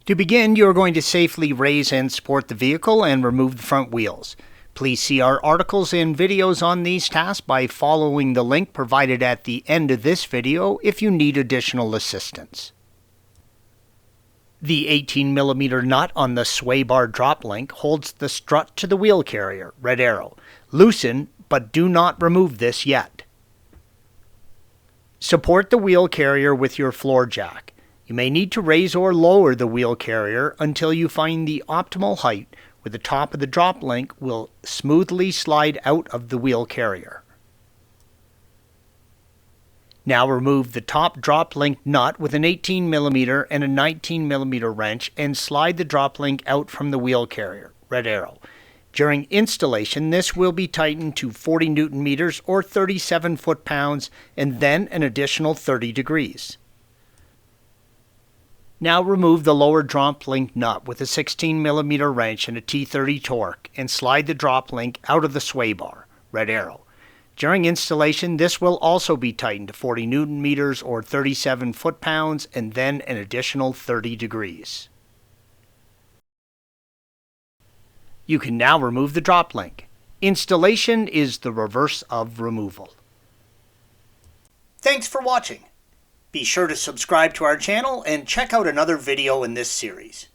To begin, you are going to safely raise and support the vehicle and remove the front wheels. Please see our articles and videos on these tasks by following the link provided at the end of this video if you need additional assistance. The 18mm nut on the sway bar drop link holds the strut to the wheel carrier, red arrow. Loosen, but do not remove this yet. Support the wheel carrier with your floor jack. You may need to raise or lower the wheel carrier until you find the optimal height where the top of the drop link will smoothly slide out of the wheel carrier. Now remove the top drop link nut with an 18mm and a 19mm wrench and slide the drop link out from the wheel carrier, red arrow. During installation, this will be tightened to 40 Newton meters or 37 foot-pounds and then an additional 30 degrees. Now remove the lower drop link nut with a 16mm wrench and a T30 torque and slide the drop link out of the sway bar, red arrow. During installation, this will also be tightened to 40 Newton meters or 37 foot-pounds and then an additional 30 degrees. You can now remove the drop link. Installation is the reverse of removal. Thanks for watching. Be sure to subscribe to our channel and check out another video in this series.